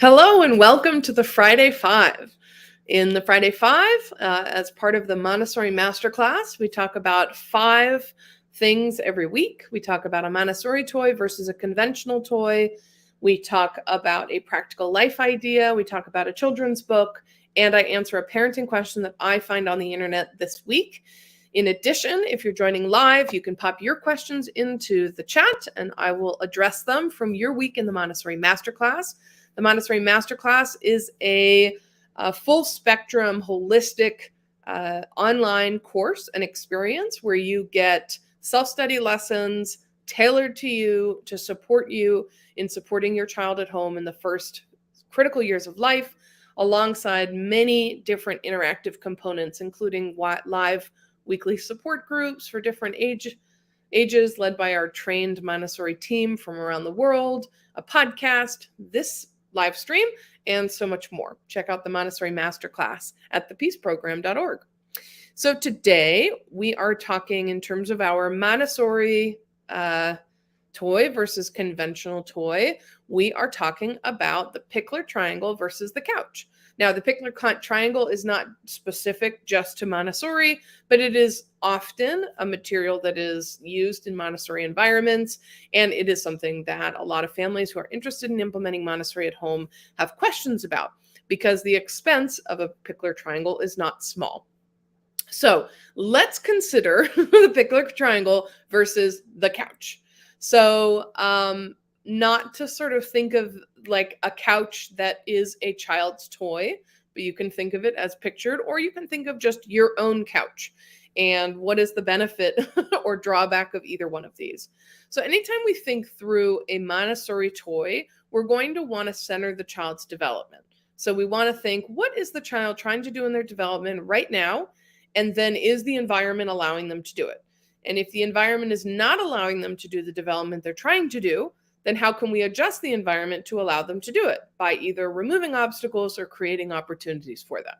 Hello and welcome to the Friday Five. In the Friday Five, as part of the Montessori Masterclass, we talk about 5 things every week. We talk about a Montessori toy versus a conventional toy. We talk about a practical life idea. We talk about a children's book, and I answer a parenting question that I find on the internet this week. In addition, if you're joining live, you can pop your questions into the chat and I will address them from your week in the Montessori Masterclass. The Montessori Masterclass is a full spectrum, holistic online course and experience where you get self-study lessons tailored to you to support you in supporting your child at home in the first critical years of life, alongside many different interactive components, including live weekly support groups for different ages led by our trained Montessori team from around the world, a podcast, this live stream, and so much more. Check out the Montessori Masterclass at thepeaceprogram.org. So today we are talking in terms of our Montessori toy versus conventional toy. We are talking about the Pickler triangle versus the couch. Now, the Pickler triangle is not specific just to Montessori, but it is often a material that is used in Montessori environments, and it is something that a lot of families who are interested in implementing Montessori at home have questions about, because the expense of a Pickler triangle is not small. So let's consider the Pickler triangle versus the couch. So not to sort of think of like a couch that is a child's toy, but you can think of it as pictured, or you can think of just your own couch. And what is the benefit or drawback of either one of these? So anytime we think through a Montessori toy, we're going to want to center the child's development. So we want to think, what is the child trying to do in their development right now? And then is the environment allowing them to do it? And if the environment is not allowing them to do the development they're trying to do, then how can we adjust the environment to allow them to do it by either removing obstacles or creating opportunities for them?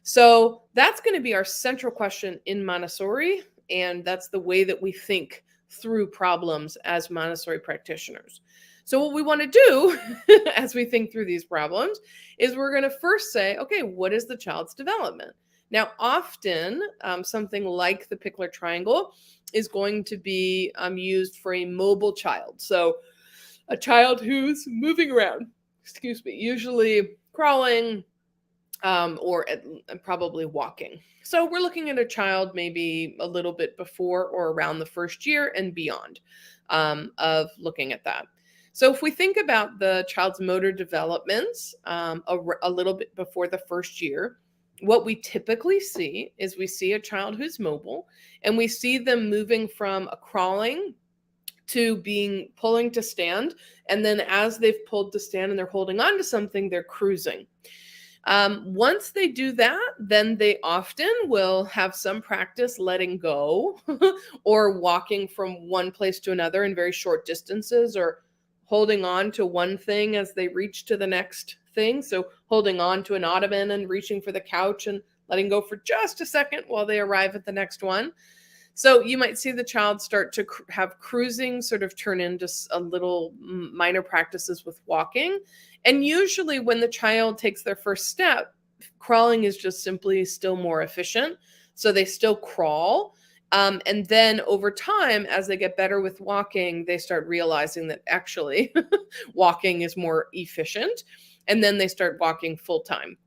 So that's going to be our central question in Montessori, and that's the way that we think through problems as Montessori practitioners. So what we want to do as we think through these problems is we're going to first say, okay, what is the child's development? Now, often something like the Pickler triangle is going to be used for a mobile child. So a child who's moving around, usually crawling or probably walking. So we're looking at a child maybe a little bit before or around the first year and beyond of looking at that. So if we think about the child's motor developments a little bit before the first year, what we typically see is we see a child who's mobile, and we see them moving from a crawling to pulling to stand. And then as they've pulled to stand and they're holding on to something, they're cruising. Once they do that, then they often will have some practice letting go or walking from one place to another in very short distances, or holding on to one thing as they reach to the next thing. So holding on to an ottoman and reaching for the couch and letting go for just a second while they arrive at the next one. So you might see the child start to have cruising sort of turn into a little minor practices with walking. And usually when the child takes their first step, crawling is just simply still more efficient. So they still crawl. And then over time, as they get better with walking, they start realizing that actually walking is more efficient. And then they start walking full time.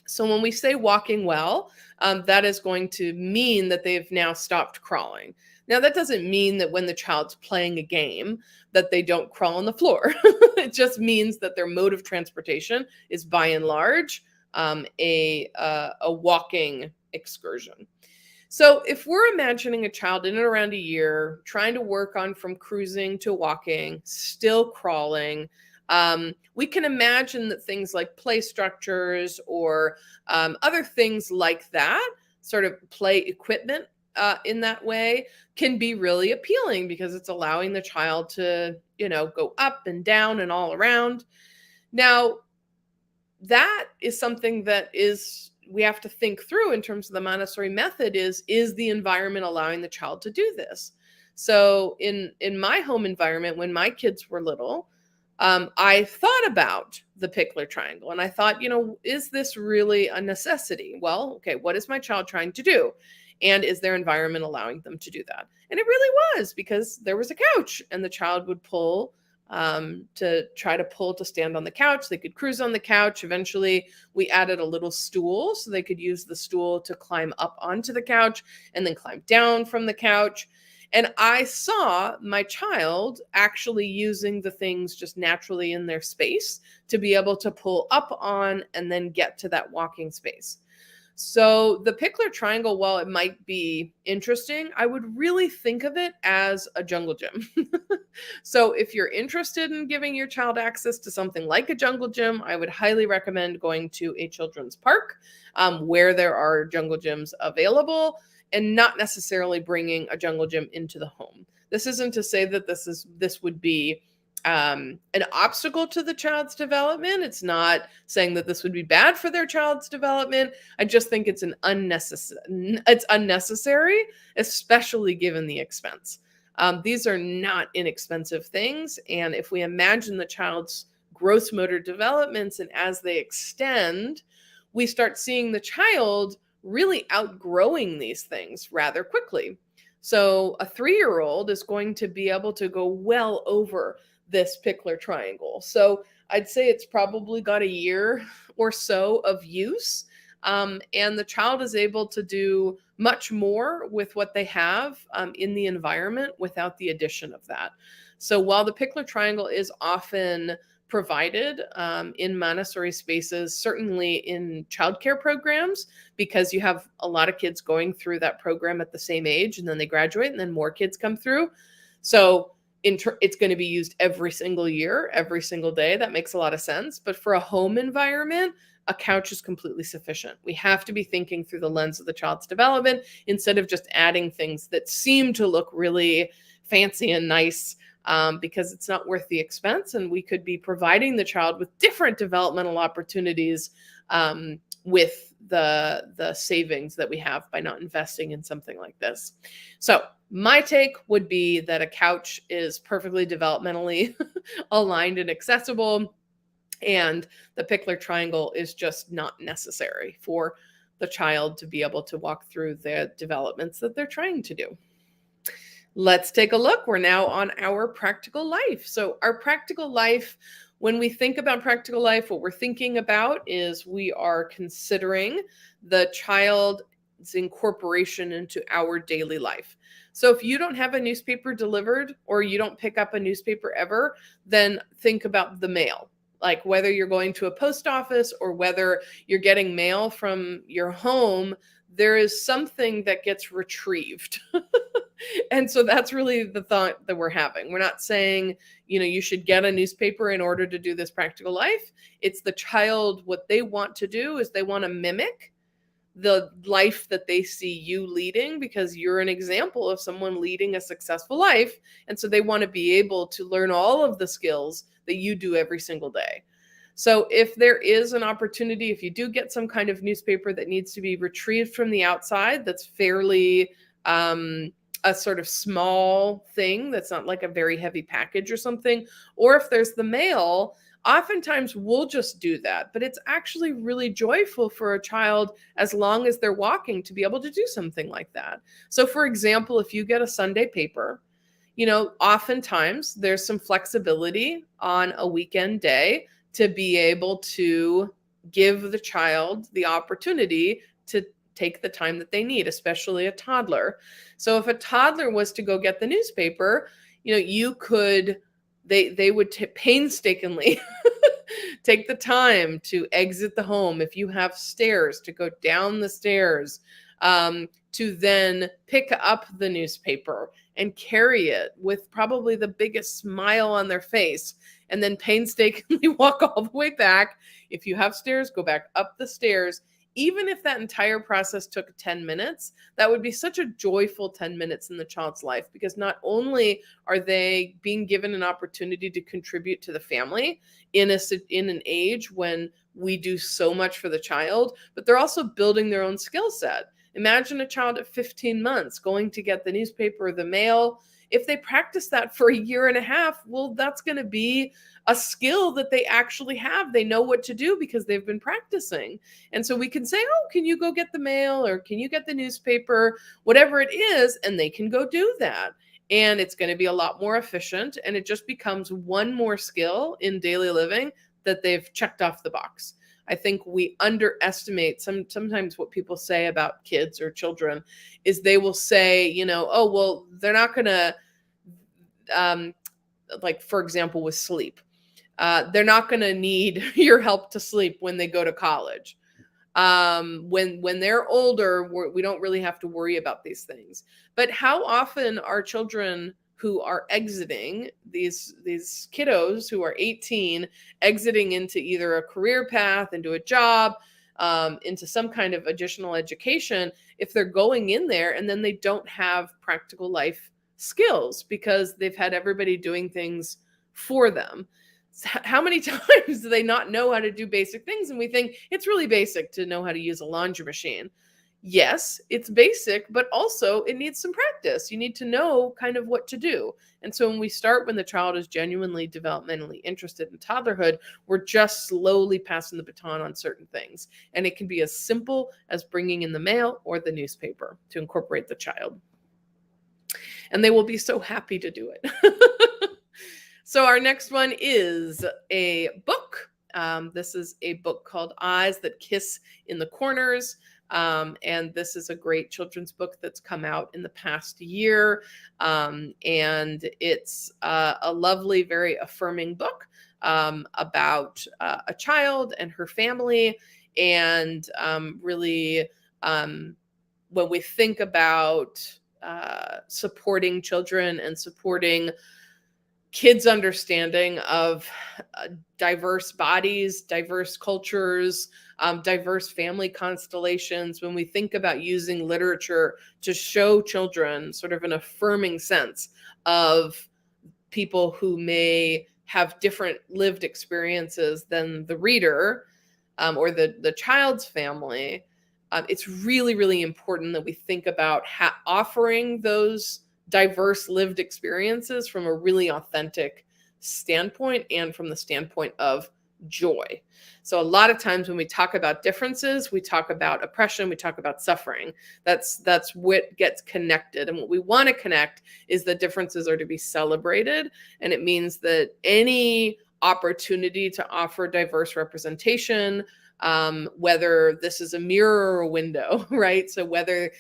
So when we say walking well, that is going to mean that they've now stopped crawling. Now, that doesn't mean that when the child's playing a game that they don't crawl on the floor. It just means that their mode of transportation is by and large a walking excursion. So if we're imagining a child in and around a year trying to work on from cruising to walking, still crawling, we can imagine that things like play structures or other things like that, sort of play equipment in that way, can be really appealing because it's allowing the child to, go up and down and all around. Now, that is something that we have to think through in terms of the Montessori method is the environment allowing the child to do this? So in my home environment, when my kids were little, I thought about the Pickler triangle and I thought, is this really a necessity? Well, okay, what is my child trying to do? And is their environment allowing them to do that? And it really was, because there was a couch and the child would pull to try to pull to stand on the couch. They could cruise on the couch. Eventually, we added a little stool so they could use the stool to climb up onto the couch and then climb down from the couch. And I saw my child actually using the things just naturally in their space to be able to pull up on and then get to that walking space. So the Pickler triangle, while it might be interesting, I would really think of it as a jungle gym. So if you're interested in giving your child access to something like a jungle gym, I would highly recommend going to a children's park where there are jungle gyms available, and not necessarily bringing a jungle gym into the home. This isn't to say that this would be an obstacle to the child's development. It's not saying that this would be bad for their child's development. I just think it's unnecessary, especially given the expense. These are not inexpensive things. And if we imagine the child's gross motor developments, and as they extend, we start seeing the child really outgrowing these things rather quickly. So a 3-year-old is going to be able to go well over this Pickler triangle. So I'd say it's probably got a year or so of use. And the child is able to do much more with what they have in the environment without the addition of that. So while the Pickler triangle is often provided in Montessori spaces, certainly in childcare programs, because you have a lot of kids going through that program at the same age, and then they graduate, and then more kids come through. So it's going to be used every single year, every single day. That makes a lot of sense. But for a home environment, a couch is completely sufficient. We have to be thinking through the lens of the child's development instead of just adding things that seem to look really fancy and nice, because it's not worth the expense. And we could be providing the child with different developmental opportunities with the savings that we have by not investing in something like this. So my take would be that a couch is perfectly developmentally aligned and accessible, and the Pickler triangle is just not necessary for the child to be able to walk through the developments that they're trying to do. Let's take a look. We're now on our practical life. So our practical life, when we think about practical life, what we're thinking about is we are considering the child's incorporation into our daily life. So if you don't have a newspaper delivered, or you don't pick up a newspaper ever, then think about the mail. Like whether you're going to a post office or whether you're getting mail from your home, there is something that gets retrieved. And so that's really the thought that we're having. We're not saying, you should get a newspaper in order to do this practical life. It's the child, what they want to do is they want to mimic the life that they see you leading, because you're an example of someone leading a successful life. And so they want to be able to learn all of the skills that you do every single day. So if there is an opportunity, if you do get some kind of newspaper that needs to be retrieved from the outside, that's fairly a sort of small thing, that's not like a very heavy package or something, or if there's the mail, oftentimes we'll just do that. But it's actually really joyful for a child, as long as they're walking, to be able to do something like that. So for example, if you get a Sunday paper, oftentimes there's some flexibility on a weekend day to be able to give the child the opportunity to take the time that they need, especially a toddler. So if a toddler was to go get the newspaper, they would painstakingly take the time to exit the home. If you have stairs, to go down the stairs, to then pick up the newspaper and carry it with probably the biggest smile on their face, and then painstakingly walk all the way back. If you have stairs, go back up the stairs. Even if that entire process took 10 minutes, that would be such a joyful 10 minutes in the child's life, because not only are they being given an opportunity to contribute to the family in an age when we do so much for the child, but they're also building their own skill set. Imagine a child at 15 months going to get the newspaper or the mail. If they practice that for a year and a half, well, that's going to be a skill that they actually have. They know what to do because they've been practicing. And so we can say, oh, can you go get the mail, or can you get the newspaper, whatever it is, and they can go do that. And it's going to be a lot more efficient, and it just becomes one more skill in daily living that they've checked off the box. I think we underestimate sometimes what people say about kids or children is they will say, oh, well, they're not going to, like, for example, with sleep, they're not going to need your help to sleep when they go to college. When they're older, we don't really have to worry about these things. But how often are children who are exiting, these kiddos who are 18, exiting into either a career path, into a job, into some kind of additional education, if they're going in there and then they don't have practical life skills because they've had everybody doing things for them? How many times do they not know how to do basic things? And we think it's really basic to know how to use a laundry machine. Yes, it's basic, but also it needs some practice. You need to know kind of what to do. And so when we start when the child is genuinely developmentally interested in toddlerhood, we're just slowly passing the baton on certain things. And it can be as simple as bringing in the mail or the newspaper to incorporate the child. And they will be so happy to do it. So our next one is a book. This is a book called Eyes That Kiss in the Corners. And this is a great children's book that's come out in the past year. And it's a lovely, very affirming book about a child and her family. And really, when we think about supporting children and supporting kids' understanding of diverse bodies, diverse cultures, diverse family constellations, when we think about using literature to show children sort of an affirming sense of people who may have different lived experiences than the reader or the child's family, it's really, really important that we think about offering those diverse lived experiences from a really authentic standpoint and from the standpoint of joy. So a lot of times when we talk about differences, we talk about oppression, we talk about suffering. That's what gets connected. And what we want to connect is that differences are to be celebrated. And it means that any opportunity to offer diverse representation, whether this is a mirror or a window, right? So whether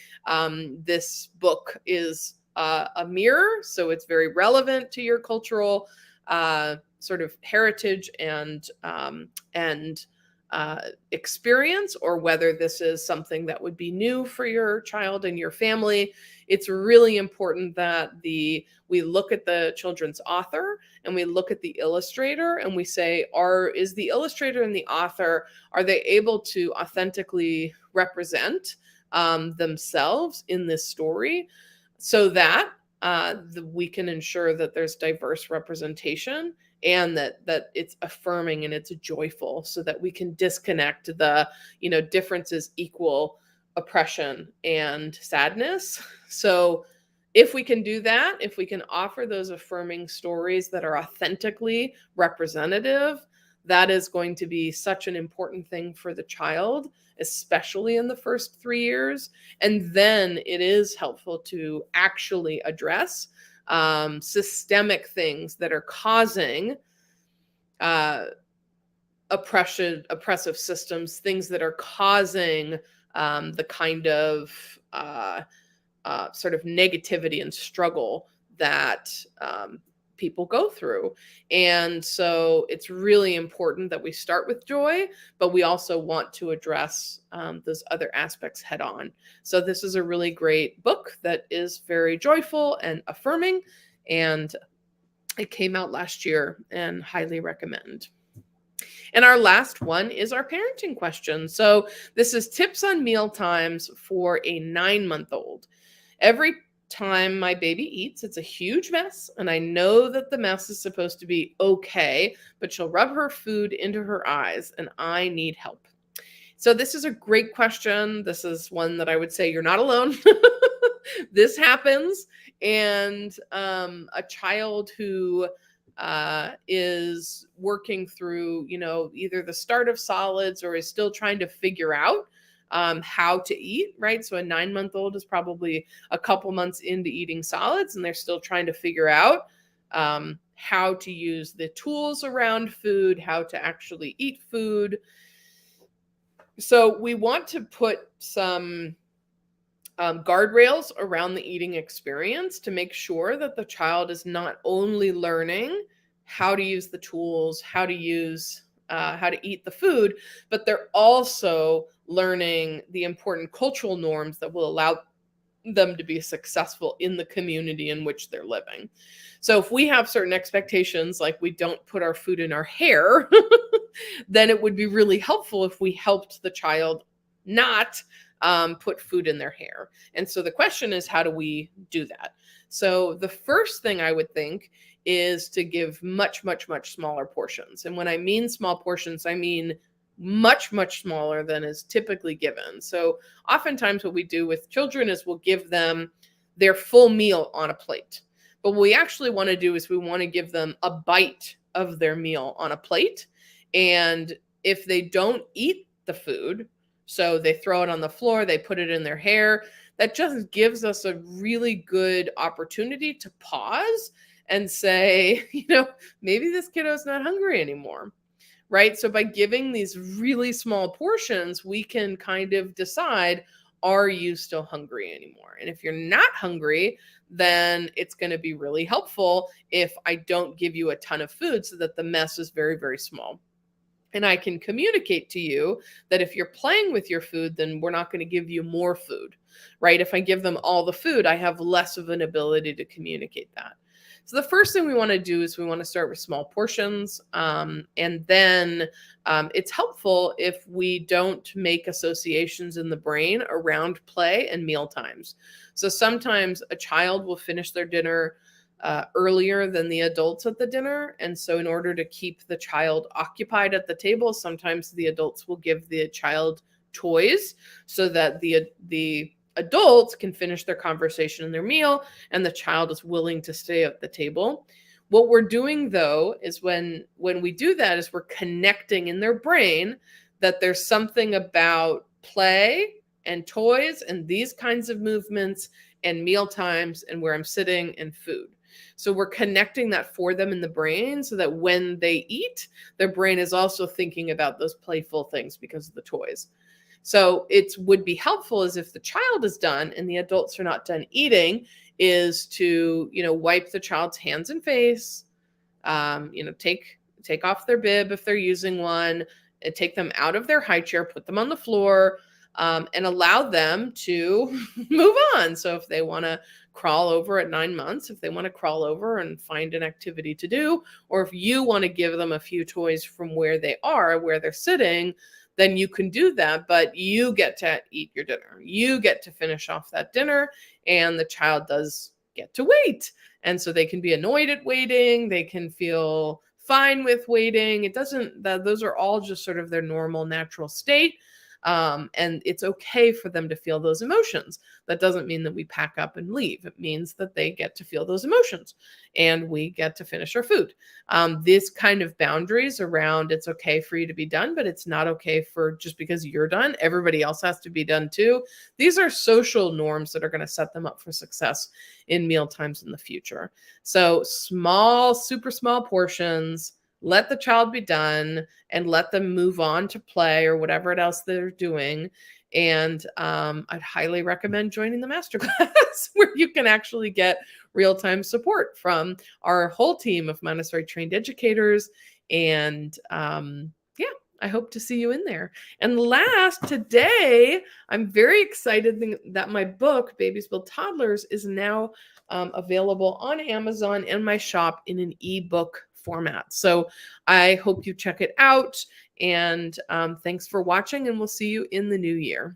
this book is a mirror, so it's very relevant to your cultural sort of heritage and experience, or whether this is something that would be new for your child and your family. It's really important that we look at the children's author and we look at the illustrator and we say, is the illustrator and the author, are they able to authentically represent themselves in this story, so that we can ensure that there's diverse representation and that it's affirming and it's joyful, so that we can disconnect the differences equal oppression and sadness. So if we can do that, if we can offer those affirming stories that are authentically representative, that is going to be such an important thing for the child, especially in the first 3 years. And then it is helpful to actually address systemic things that are causing oppressive systems, things that are causing the kind of sort of negativity and struggle that people go through. And so it's really important that we start with joy, but we also want to address those other aspects head on. So this is a really great book that is very joyful and affirming, and it came out last year, and highly recommend. And our last one is our parenting question. So this is tips on meal times for a 9-month-old. Every time my baby eats, it's a huge mess, and I know that the mess is supposed to be okay, but she'll rub her food into her eyes, and I need help. So this is a great question. This is one that I would say you're not alone. This happens. and a child who is working through, either the start of solids or is still trying to figure out how to eat, right? So a 9-month-old is probably a couple months into eating solids, and they're still trying to figure out how to use the tools around food, how to actually eat food. So we want to put some guardrails around the eating experience to make sure that the child is not only learning how to use the tools, how to eat the food, but they're also learning the important cultural norms that will allow them to be successful in the community in which they're living. So if we have certain expectations, like we don't put our food in our hair, then it would be really helpful if we helped the child not put food in their hair. And so the question is, how do we do that? So the first thing I would think is to give much, much, much smaller portions. And when I mean small portions, I mean much, much smaller than is typically given. So oftentimes what we do with children is we'll give them their full meal on a plate. But what we actually want to do is we want to give them a bite of their meal on a plate. And if they don't eat the food, so they throw it on the floor, they put it in their hair, that just gives us a really good opportunity to pause and say, maybe this kiddo's not hungry anymore, right? So by giving these really small portions, we can kind of decide, are you still hungry anymore? And if you're not hungry, then it's going to be really helpful if I don't give you a ton of food so that the mess is very, very small. And I can communicate to you that if you're playing with your food, then we're not going to give you more food, right? If I give them all the food, I have less of an ability to communicate that. So the first thing we want to do is we want to start with small portions. And then it's helpful if we don't make associations in the brain around play and meal times. So sometimes a child will finish their dinner earlier than the adults at the dinner. And so in order to keep the child occupied at the table, sometimes the adults will give the child toys so that the adults can finish their conversation and their meal, and the child is willing to stay at the table. What we're doing, though, is when we do that, is we're connecting in their brain that there's something about play and toys and these kinds of movements and meal times and where I'm sitting and food. So we're connecting that for them in the brain so that when they eat, their brain is also thinking about those playful things because of the toys. So it would be helpful as if the child is done and the adults are not done eating, is to, wipe the child's hands and face, take off their bib if they're using one, and take them out of their high chair, put them on the floor, and allow them to move on. So if they want to crawl over at 9 months, if they want to crawl over and find an activity to do, or if you want to give them a few toys from where they are, where they're sitting, then you can do that, but you get to eat your dinner. You get to finish off that dinner, and the child does get to wait. And so they can be annoyed at waiting. They can feel fine with waiting. Those are all just sort of their normal, natural state. And it's okay for them to feel those emotions. That doesn't mean that we pack up and leave. It means that they get to feel those emotions and we get to finish our food. This kind of boundaries around it's okay for you to be done, but it's not okay for just because you're done, everybody else has to be done too. These are social norms that are going to set them up for success in meal times in the future. So small, super small portions. Let the child be done and let them move on to play or whatever else they're doing. And I'd highly recommend joining the masterclass where you can actually get real-time support from our whole team of Montessori trained educators. And I hope to see you in there. And last, today, I'm very excited that my book, Babies Build Toddlers, is now available on Amazon and my shop in an ebook format. So I hope you check it out. And thanks for watching, and we'll see you in the new year.